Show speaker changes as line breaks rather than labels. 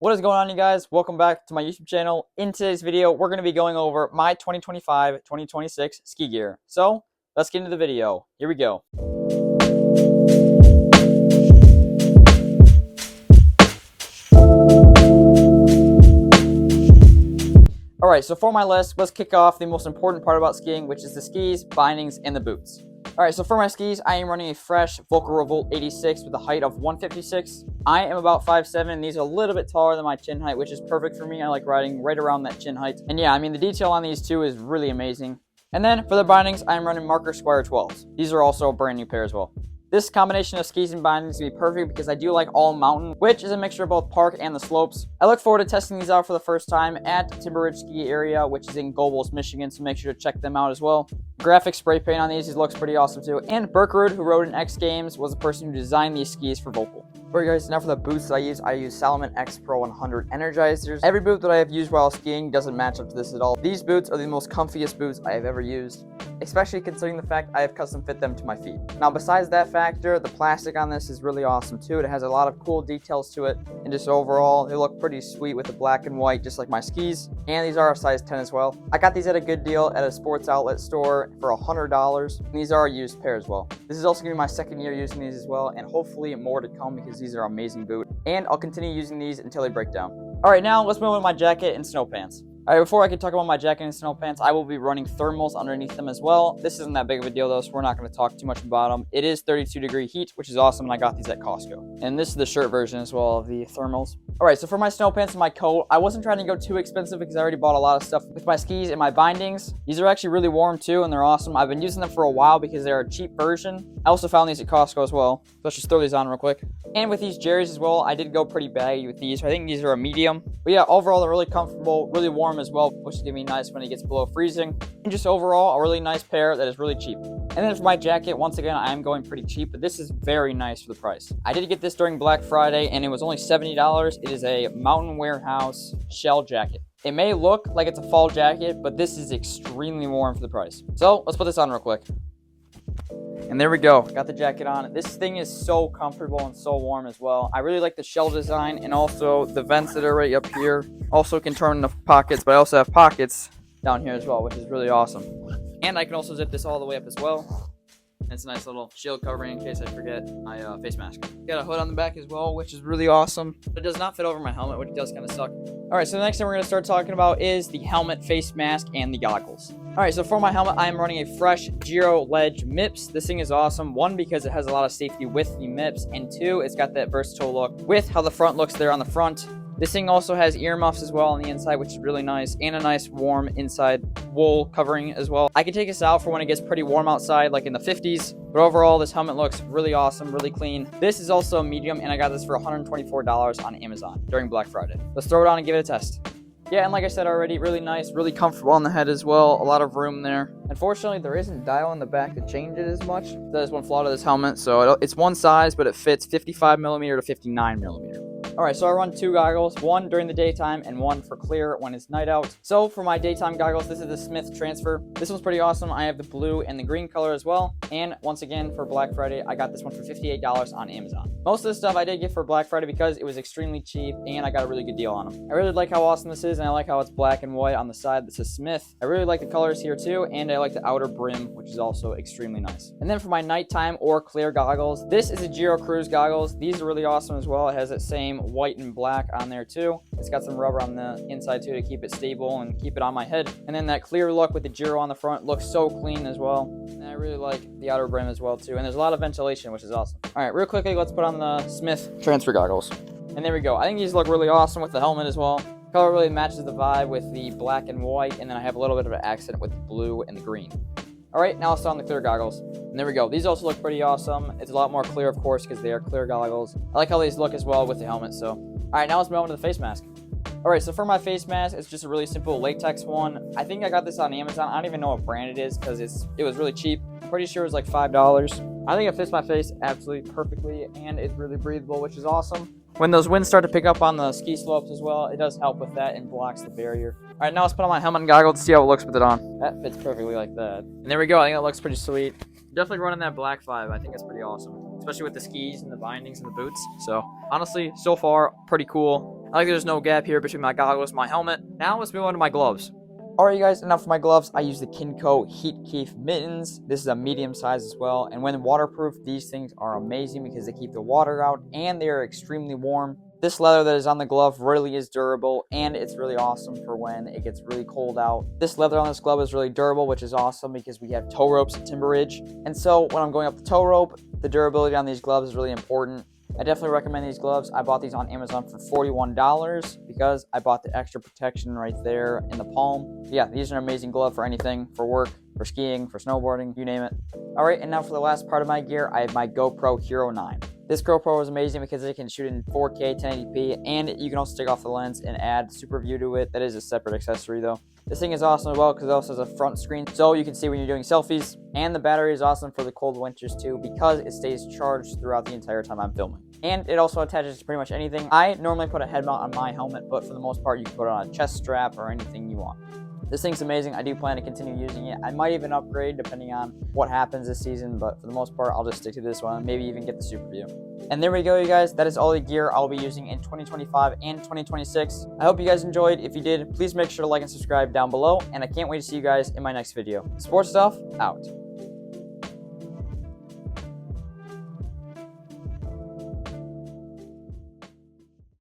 What is going on, you guys? Welcome back to my YouTube channel. In today's video, we're going to be going over my 2025-2026 ski gear. So, let's get into the video. Here we go. Alright, so for my list, let's kick off the most important part about skiing, which is the skis, bindings, and the boots. Alright, so for my skis, I am running a fresh Volcro Revolt 86 with a height of 156. I am about 5'7", and these are a little bit taller than my chin height, which is perfect for me. I like riding right around that chin height. And yeah, I mean, the detail on these two is really amazing. And then for the bindings, I am running Marker Squire 12s. These are also a brand new pair as well. This combination of skis and bindings is going to be perfect because I do like all mountain, which is a mixture of both park and the slopes. I look forward to testing these out for the first time at Timber Ridge Ski Area, which is in Gobles, Michigan, so make sure to check them out as well. Graphic spray paint on these looks pretty awesome too. And Berkerud, who rode in X Games, was the person who designed these skis for Volkl. Alright guys, now for the boots that I use Salomon X Pro 100 Energizers. Every boot that I have used while skiing doesn't match up to this at all. These boots are the most comfiest boots I have ever used, especially considering the fact I have custom fit them to my feet. Now besides that factor, the plastic on this is really awesome too. It has a lot of cool details to it, and just overall they look pretty sweet with the black and white just like my skis. And these are a size 10 as well. I got these at a good deal at a sports outlet store for $100, and these are a used pair as well. This is also going to be my second year using these as well, and hopefully more to come because these are amazing boots, and I'll continue using these until they break down. Alright, now let's move on to my jacket and snow pants. Alright, before I can talk about my jacket and snow pants, I will be running thermals underneath them as well. This isn't that big of a deal though, so we're not going to talk too much about them. It is 32-degree heat, which is awesome, and I got these at Costco. And this is the shirt version as well of the thermals. Alright, so for my snow pants and my coat, I wasn't trying to go too expensive because I already bought a lot of stuff with my skis and my bindings. These are actually really warm too, and they're awesome. I've been using them for a while because they're a cheap version. I also found these at Costco as well. So let's just throw these on real quick. And with these jerry's as well, I did go pretty baggy with these. I think these are a medium. But yeah, overall they're really comfortable, really warm as well, which is gonna be nice when it gets below freezing. And just overall, a really nice pair that is really cheap. And then for my jacket, once again, I am going pretty cheap, but this is very nice for the price. I did get this during Black Friday, and it was only $70. It is a Mountain Warehouse shell jacket. It may look like it's a fall jacket, but this is extremely warm for the price. So let's put this on real quick. And there we go, got the jacket on. This thing is so comfortable and so warm as well. I really like the shell design, and also the vents that are right up here also can turn into pockets, but I also have pockets down here as well, which is really awesome. And I can also zip this all the way up as well. And it's a nice little shield covering in case I forget my face mask. Got a hood on the back as well, which is really awesome. But it does not fit over my helmet, which does kind of suck. Alright, so the next thing we're going to start talking about is the helmet, face mask, and the goggles. Alright, so for my helmet, I am running a fresh Giro Ledge MIPS. This thing is awesome. One, because it has a lot of safety with the MIPS, and two, it's got that versatile look with how the front looks there on the front. This thing also has earmuffs as well on the inside, which is really nice, and a nice warm inside wool covering as well. I can take this out for when it gets pretty warm outside, like in the 50s, but overall, this helmet looks really awesome, really clean. This is also a medium, and I got this for $124 on Amazon during Black Friday. Let's throw it on and give it a test. Yeah, and like I said already, really nice, really comfortable on the head as well. A lot of room there. Unfortunately, there isn't dial in the back to change it as much. That is one flaw to this helmet. So it's one size, but it fits 55mm to 59mm. Alright, so I run two goggles, one during the daytime and one for clear when it's night out. So for my daytime goggles, this is the Smith Transfer. This one's pretty awesome. I have the blue and the green color as well. And once again, for Black Friday, I got this one for $58 on Amazon. Most of this stuff I did get for Black Friday because it was extremely cheap and I got a really good deal on them. I really like how awesome this is, and I like how it's black and white on the side that says Smith. I really like the colors here too, and I like the outer brim, which is also extremely nice. And then for my nighttime or clear goggles, this is a Giro Cruise goggles. These are really awesome as well. It has that same white and black on there too. It's got some rubber on the inside too to keep it stable and keep it on my head. And then that clear look with the Giro on the front looks so clean as well. And I really like the outer brim as well too. And there's a lot of ventilation, which is awesome. All right, real quickly, let's put on the Smith Transfer goggles. And there we go. I think these look really awesome with the helmet as well. Color really matches the vibe with the black and white, and then I have a little bit of an accent with the blue and the green. Alright, now let's put on the clear goggles. And there we go. These also look pretty awesome. It's a lot more clear, of course, because they are clear goggles. I like how these look as well with the helmet, so. Alright, now let's move on to the face mask. Alright, so for my face mask, it's just a really simple latex one. I think I got this on Amazon. I don't even know what brand it is because it was really cheap. I'm pretty sure it was like $5. I think it fits my face absolutely perfectly, and it's really breathable, which is awesome. When those winds start to pick up on the ski slopes as well, it does help with that and blocks the barrier. Alright, now let's put on my helmet and goggles to see how it looks with it on. That fits perfectly like that. And there we go. I think that looks pretty sweet. Definitely running that black vibe. I think it's pretty awesome, especially with the skis and the bindings and the boots. So honestly, so far, pretty cool. I like there's no gap here between my goggles and my helmet. Now let's move on to my gloves. Alright you guys, enough for my gloves. I use the Kinco Heat Keef mittens. This is a medium size as well. And when waterproof, these things are amazing because they keep the water out and they are extremely warm. This leather that is on the glove really is durable, and it's really awesome for when it gets really cold out. This leather on this glove is really durable, which is awesome because we have tow ropes at Timber Ridge. And so when I'm going up the tow rope, the durability on these gloves is really important. I definitely recommend these gloves. I bought these on Amazon for $41 because I bought the extra protection right there in the palm. Yeah, these are an amazing glove for anything, for work, for skiing, for snowboarding, you name it. Alright, and now for the last part of my gear, I have my GoPro Hero 9. This GoPro is amazing because it can shoot in 4K 1080p, and you can also take off the lens and add Super View to it. That is a separate accessory though. This thing is awesome as well because it also has a front screen so you can see when you're doing selfies, and the battery is awesome for the cold winters too because it stays charged throughout the entire time I'm filming. And it also attaches to pretty much anything. I normally put a head mount on my helmet, but for the most part you can put it on a chest strap or anything you want. This thing's amazing. I do plan to continue using it. I might even upgrade depending on what happens this season, but for the most part, I'll just stick to this one, maybe even get the Super View. And there we go, you guys. That is all the gear I'll be using in 2025 and 2026. I hope you guys enjoyed. If you did, please make sure to like and subscribe down below, and I can't wait to see you guys in my next video. Sports Stuff, out.